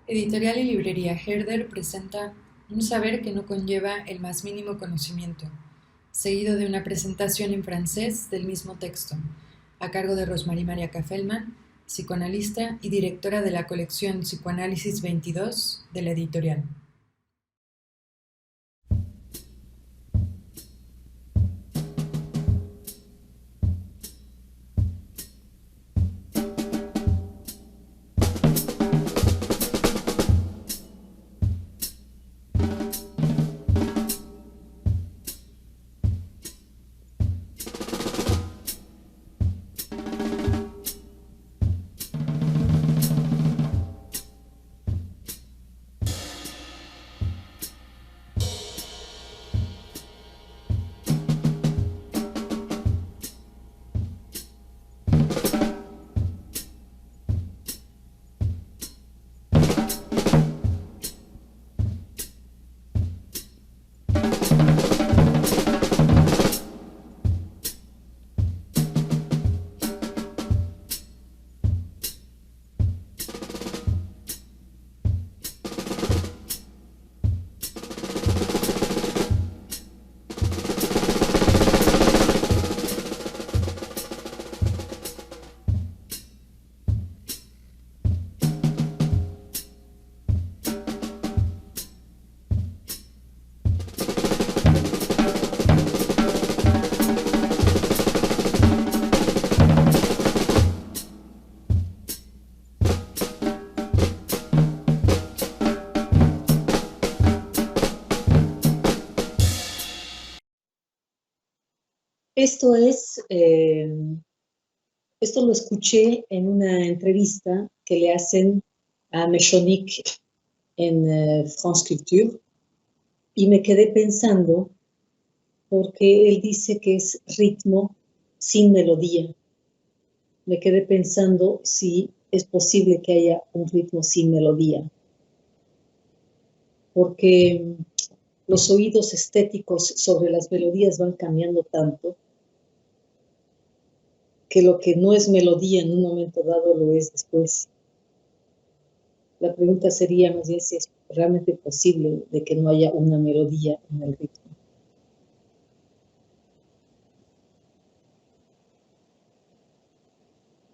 Editorial y Librería Herder presenta Un saber que no conlleva el más mínimo conocimiento, seguido de una presentación en francés del mismo texto, a cargo de Rosmarie María Cafelman, psicoanalista y directora de la colección Psicoanálisis 22 de la editorial. Esto es, esto lo escuché en una entrevista que le hacen a Mechonic en France Culture y me quedé pensando porque él dice que es ritmo sin melodía. Me quedé pensando si es posible que haya un ritmo sin melodía, porque los oídos estéticos sobre las melodías van cambiando tanto que lo que no es melodía en un momento dado lo es después. La pregunta sería más bien si es realmente posible de que no haya una melodía en el ritmo.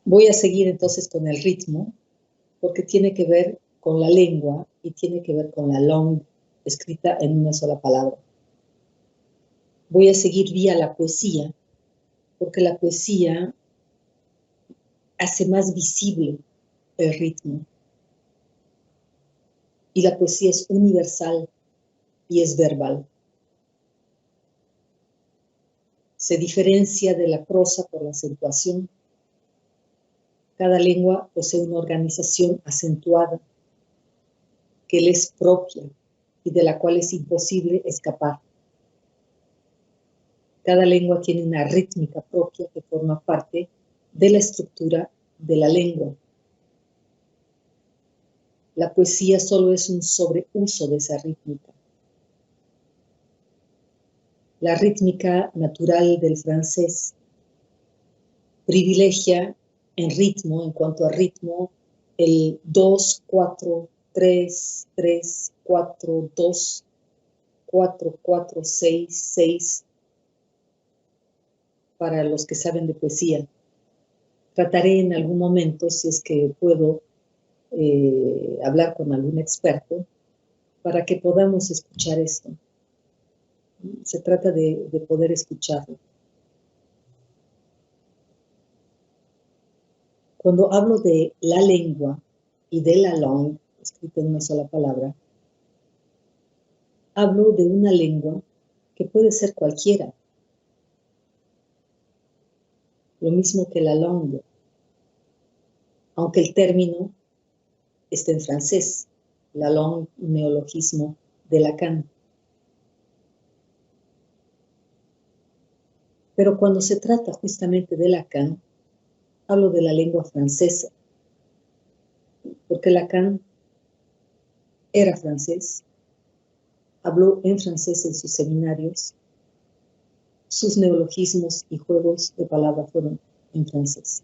Voy a seguir entonces con el ritmo, porque tiene que ver con la lengua y tiene que ver con la langue, escrita en una sola palabra. Voy a seguir vía la poesía, porque la poesía hace más visible el ritmo. Y la poesía es universal y es verbal. Se diferencia de la prosa por la acentuación. Cada lengua posee una organización acentuada que le es propia y de la cual es imposible escapar. Cada lengua tiene una rítmica propia que forma parte de la estructura de la lengua. La poesía solo es un sobreuso de esa rítmica. La rítmica natural del francés privilegia en ritmo, en cuanto a ritmo, el 2, 4, 3, 3, 4, 2, 4, 4, 6, 6, para los que saben de poesía. Trataré en algún momento, si es que puedo, hablar con algún experto para que podamos escuchar esto. Se trata de poder escucharlo. Cuando hablo de la lengua y de la langue, escrita en una sola palabra, hablo de una lengua que puede ser cualquiera, lo mismo que la langue, aunque el término está en francés, la langue, un neologismo de Lacan. Pero cuando se trata justamente de Lacan, hablo de la lengua francesa, porque Lacan era francés, habló en francés en sus seminarios, sus neologismos y juegos de palabras fueron en francés.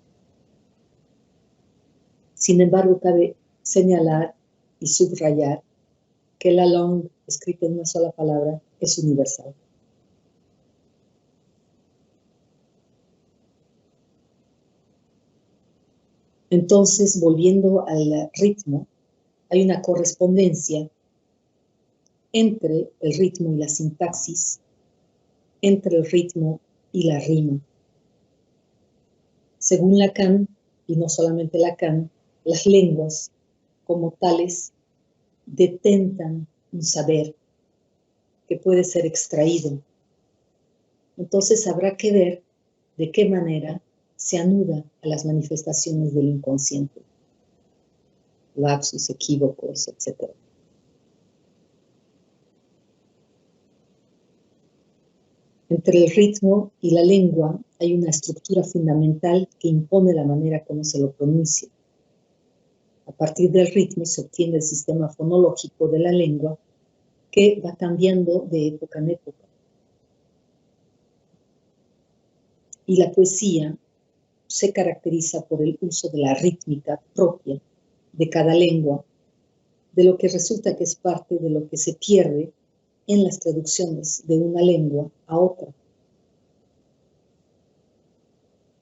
Sin embargo, cabe señalar y subrayar que la langue, escrita en una sola palabra, es universal. Entonces, volviendo al ritmo, hay una correspondencia entre el ritmo y la sintaxis, entre el ritmo y la rima. Según Lacan, y no solamente Lacan, las lenguas como tales detentan un saber que puede ser extraído. Entonces habrá que ver de qué manera se anuda a las manifestaciones del inconsciente, lapsus, equívocos, etc. Entre el ritmo y la lengua hay una estructura fundamental que impone la manera como se lo pronuncia. A partir del ritmo se obtiene el sistema fonológico de la lengua que va cambiando de época en época. Y la poesía se caracteriza por el uso de la rítmica propia de cada lengua, de lo que resulta que es parte de lo que se pierde en las traducciones de una lengua a otra.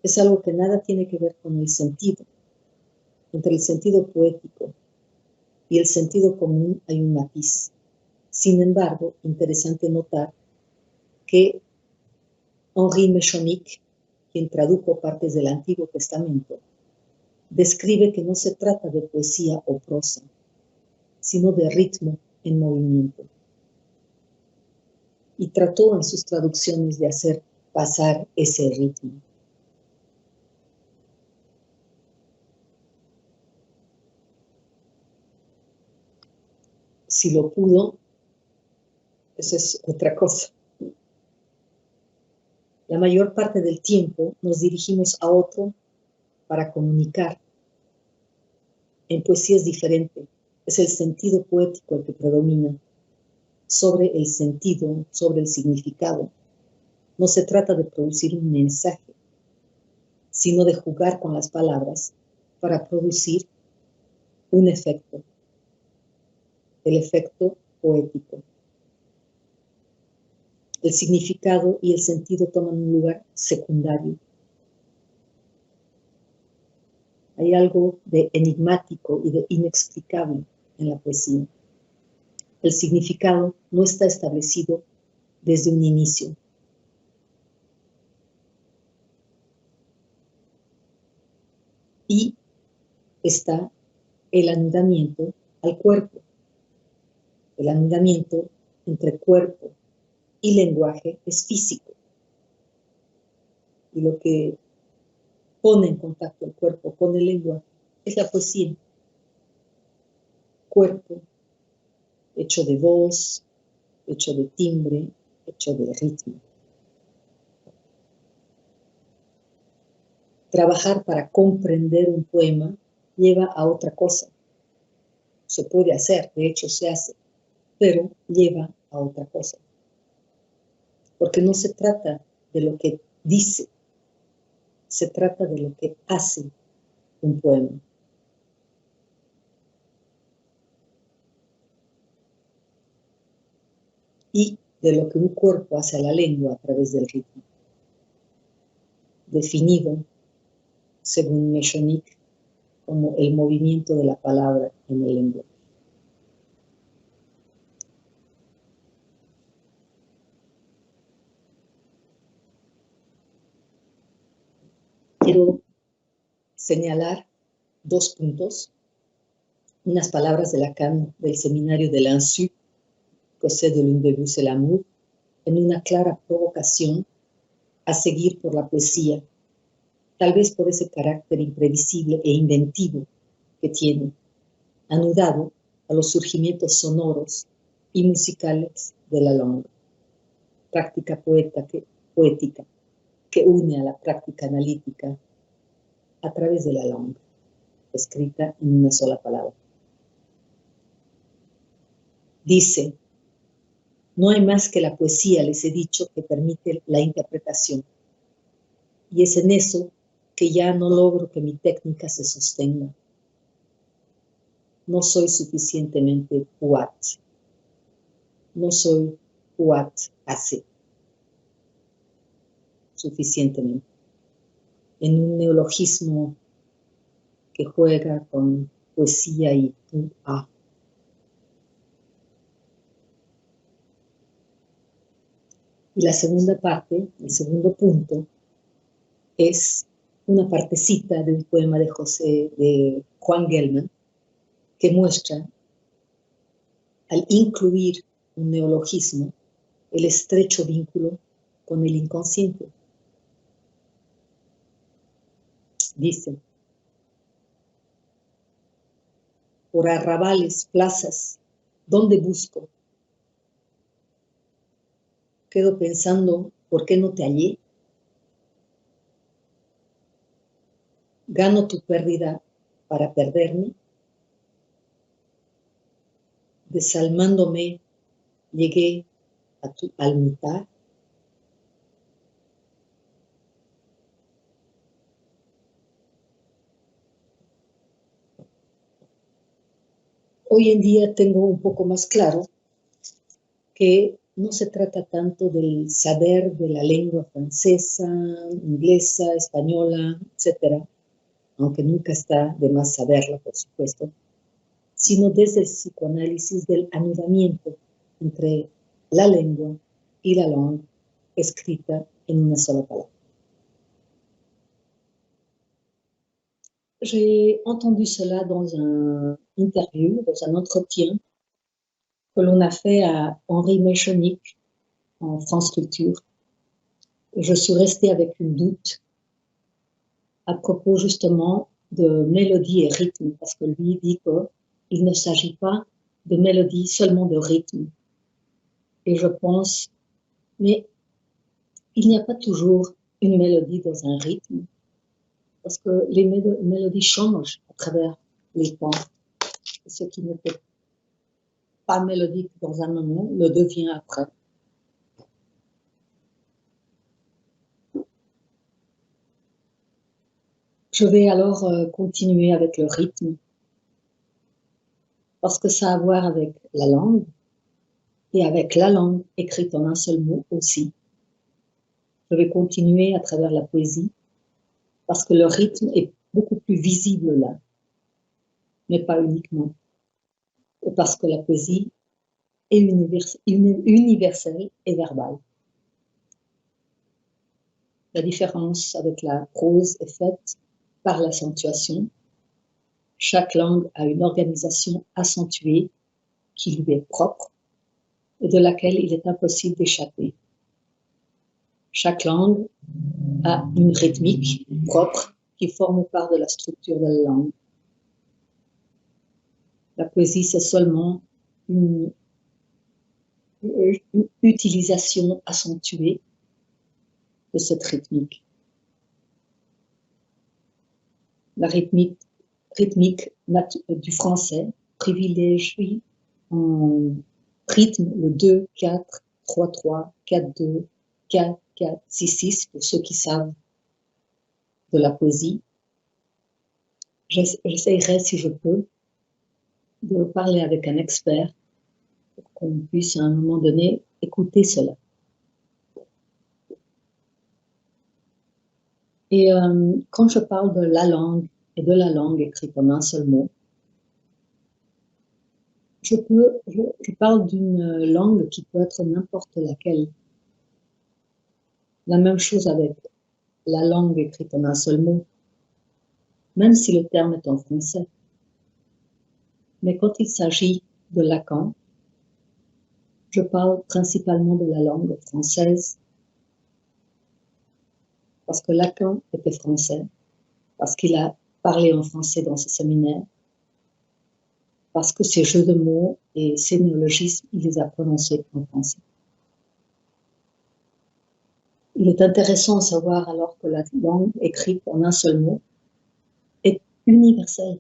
Es algo que nada tiene que ver con el sentido. Entre el sentido poético y el sentido común hay un matiz. Sin embargo, interesante notar que Henri Mechonic, quien tradujo partes del Antiguo Testamento, describe que no se trata de poesía o prosa, sino de ritmo en movimiento. Y trató en sus traducciones de hacer pasar ese ritmo. Si lo pudo, esa es otra cosa. La mayor parte del tiempo nos dirigimos a otro para comunicar. En poesía es diferente. Es el sentido poético el que predomina sobre el sentido, sobre el significado. No se trata de producir un mensaje, sino de jugar con las palabras para producir un efecto, el efecto poético. El significado y el sentido toman un lugar secundario. Hay algo de enigmático y de inexplicable en la poesía. El significado no está establecido desde un inicio. Y está el anudamiento al cuerpo. El anudamiento entre cuerpo y lenguaje es físico. Y lo que pone en contacto el cuerpo con el lenguaje es la poesía. Cuerpo hecho de voz, hecho de timbre, hecho de ritmo. Trabajar para comprender un poema lleva a otra cosa. Se puede hacer, de hecho se hace, pero lleva a otra cosa. Porque no se trata de lo que dice, se trata de lo que hace un poema. Y de lo que un cuerpo hace a la lengua a través del ritmo. Definido, según Mechonic, como el movimiento de la palabra en el lenguaje. Quiero señalar 2 puntos, unas palabras de Lacan del seminario de l'Insu, Cosset de l'Une-de-Vue, l'amour, en una clara provocación a seguir por la poesía, tal vez por ese carácter imprevisible e inventivo que tiene, anudado a los surgimientos sonoros y musicales de la langue, práctica poética que une a la práctica analítica a través de la langue, escrita en una sola palabra. Dice: no hay más que la poesía, les he dicho, que permite la interpretación. Y es en eso que ya no logro que mi técnica se sostenga. no soy suficientemente puat. No soy puat assez. Suficientemente. En un neologismo que juega con poesía y puat. Y la segunda parte, el segundo punto, es una partecita de un poema de Juan Gelman, que muestra, al incluir un neologismo, el estrecho vínculo con el inconsciente. Dice: por arrabales, plazas, ¿dónde busco? Quedo pensando, ¿por qué no te hallé? Gano tu pérdida para perderme. Desalmándome, llegué a tu almitar. Hoy en día tengo un poco más claro que no se trata tanto del saber de la lengua francesa, inglesa, española, etcétera, aunque nunca está de más saberla, por supuesto, sino desde el psicoanálisis del anudamiento entre la lengua y la langue escrita en una sola palabra. J'ai entendu cela dans un interview, dans un entretien que l'on a fait à Henri Mechonic en France Culture. Et je suis restée avec une doute à propos justement de mélodie et rythme, parce que lui dit qu'il ne s'agit pas de mélodie, seulement de rythme. Et je pense, mais il n'y a pas toujours une mélodie dans un rythme, parce que les mélodies changent à travers les temps. Et ce qui n'était pas mélodique dans un moment le devient après. Je vais alors continuer avec le rythme, parce que ça a à voir avec la langue, et avec la langue écrite en un seul mot aussi. Je vais continuer à travers la poésie, parce que le rythme est beaucoup plus visible là, mais pas uniquement. Et parce que la poésie est universelle et verbale. La différence avec la prose est faite par l'accentuation. Chaque langue a une organisation accentuée qui lui est propre et de laquelle il est impossible d'échapper. Chaque langue a une rythmique propre qui forme part de la structure de la langue. La poésie, c'est seulement une utilisation accentuée de cette rythmique. La rythmique du français privilégie en rythme le 2, 4, 3, 3, 4, 2, 4, 4, 6, 6, pour ceux qui savent de la poésie. J'essaierai, si je peux, de parler avec un expert pour qu'on puisse à un moment donné écouter cela. Et quand je parle de la langue et de la langue écrite en un seul mot, je parle d'une langue qui peut être n'importe laquelle. La même chose avec la langue écrite en un seul mot, même si le terme est en français. Mais quand il s'agit de Lacan, je parle principalement de la langue française, parce que Lacan était français, parce qu'il a parlé en français dans ses séminaires, parce que ses jeux de mots et ses néologismes, il les a prononcés en français. Il est intéressant de savoir alors que la langue écrite en un seul mot est universelle.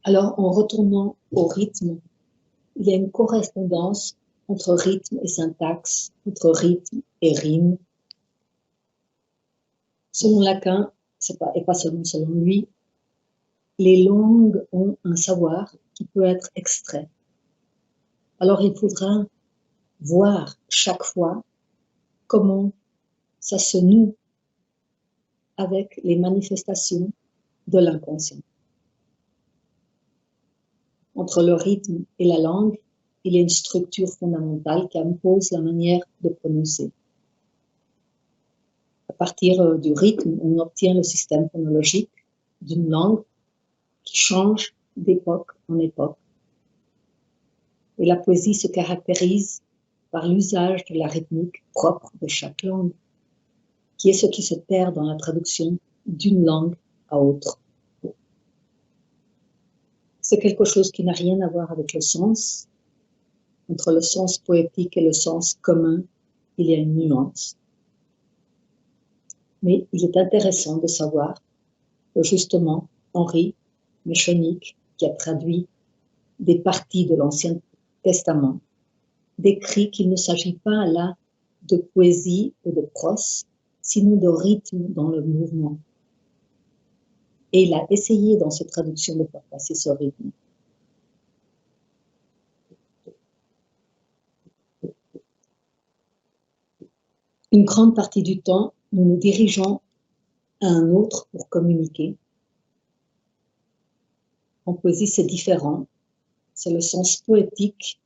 Alors, en retournant au rythme, il y a une correspondance entre rythme et syntaxe, entre rythme et rime. Selon Lacan, et pas seulement selon lui, les langues ont un savoir qui peut être extrait. Alors il faudra voir chaque fois comment ça se noue avec les manifestations de l'inconscient. Entre le rythme et la langue, il y a une structure fondamentale qui impose la manière de prononcer. À partir du rythme, on obtient le système phonologique d'une langue qui change d'époque en époque. Et la poésie se caractérise par l'usage de la rythmique propre de chaque langue, qui est ce qui se perd dans la traduction d'une langue à autre. C'est quelque chose qui n'a rien à voir avec le sens. Entre le sens poétique et le sens commun, il y a une nuance. Mais il est intéressant de savoir que justement, Henri Mechonic, qui a traduit des parties de l'Ancien Testament, décrit qu'il ne s'agit pas là de poésie ou de prose, sinon de rythme dans le mouvement. Et il a essayé dans cette traduction de faire passer ce rythme. Une grande partie du temps, nous nous dirigeons à un autre pour communiquer. En poésie, c'est différent. C'est le sens poétique,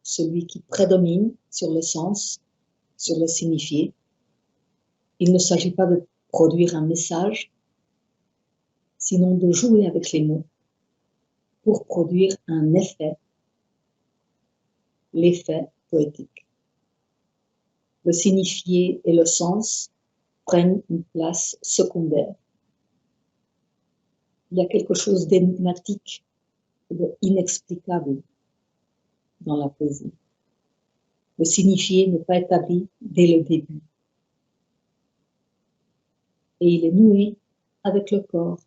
celui qui prédomine sur le sens, sur le signifié. Il ne s'agit pas de produire un message, sinon de jouer avec les mots pour produire un effet, l'effet poétique. Le signifié et le sens prennent une place secondaire. Il y a quelque chose d'énigmatique, d'inexplicable dans la poésie. Le signifié n'est pas établi dès le début. Et il est noué avec le corps.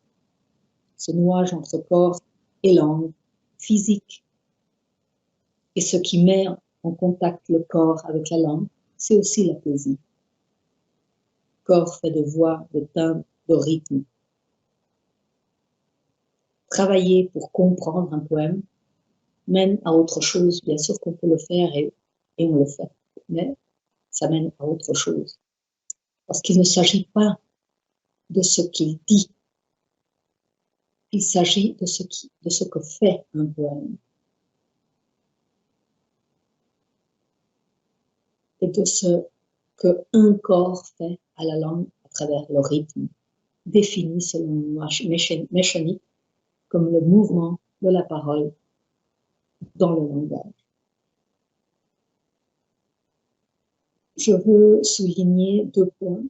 Ce nouage entre corps et langue, physique. Et ce qui met en contact le corps avec la langue, c'est aussi la poésie. Corps fait de voix, de timbre, de rythme. Travailler pour comprendre un poème mène à autre chose. Bien sûr qu'on peut le faire et on le fait, mais ça mène à autre chose. Parce qu'il ne s'agit pas de ce qu'il dit, il s'agit de ce que fait un poème. Et de ce qu'un corps fait à la langue à travers le rythme, défini selon Mechonic comme le mouvement de la parole dans le langage. Je veux souligner 2 points.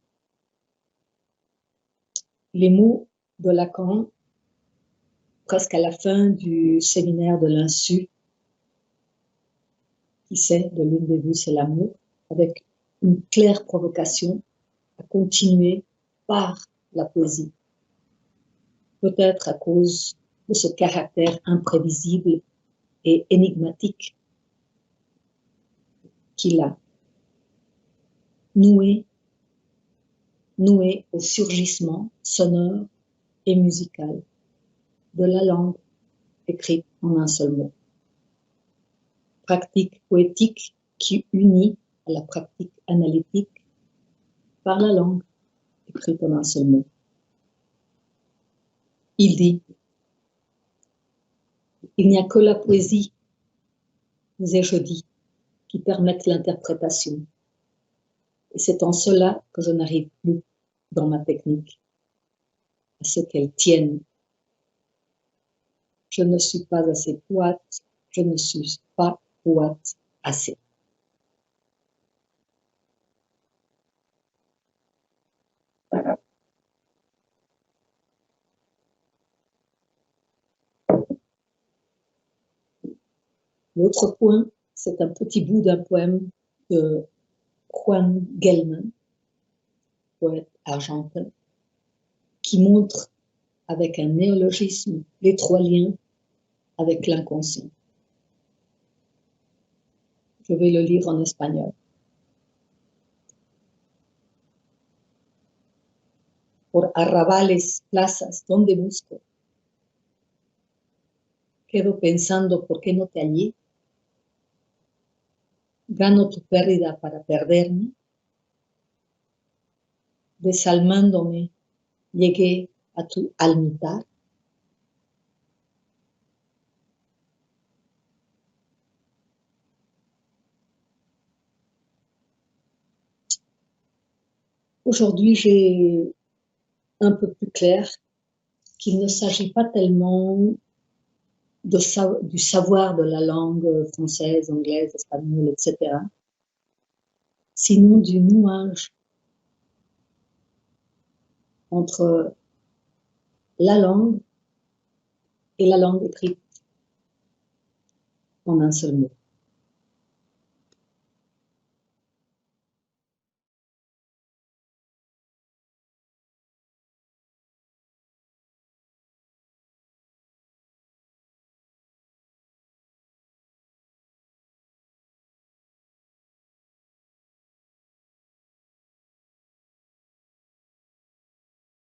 Les mots de Lacan, presque à la fin du séminaire de l'Insu, qui sait, de l'une des vues, c'est l'amour, avec une claire provocation à continuer par la poésie. Peut-être à cause de ce caractère imprévisible et énigmatique qu'il a. Noué au surgissement sonore et musical de la langue écrite en un seul mot. Pratique poétique qui unit à la pratique analytique par la langue écrite en un seul mot. Il dit, il n'y a que la poésie, disais-je dis, qui permettent l'interprétation. Et c'est en cela que je n'arrive plus dans ma technique à ce qu'elle tienne. Je ne suis pas assez poète, je ne suis pas poète assez. L'autre point, c'est un petit bout d'un poème de Juan Gelman, poète argentin, qui montre avec un néologisme les 3 liens avec l'inconscient. Je vais le lire en espagnol. Por arrabales, plazas, ¿dónde busco? Quedo pensando, ¿por qué no te hallé? Gano tu pérdida para perderme. Desalmándome, llegué a tu almitar. Aujourd'hui, j'ai un peu plus clair qu'il ne s'agit pas tellement du savoir de la langue française, anglaise, espagnole, etc., sinon du nouage entre la langue et la langue écrite en un seul mot.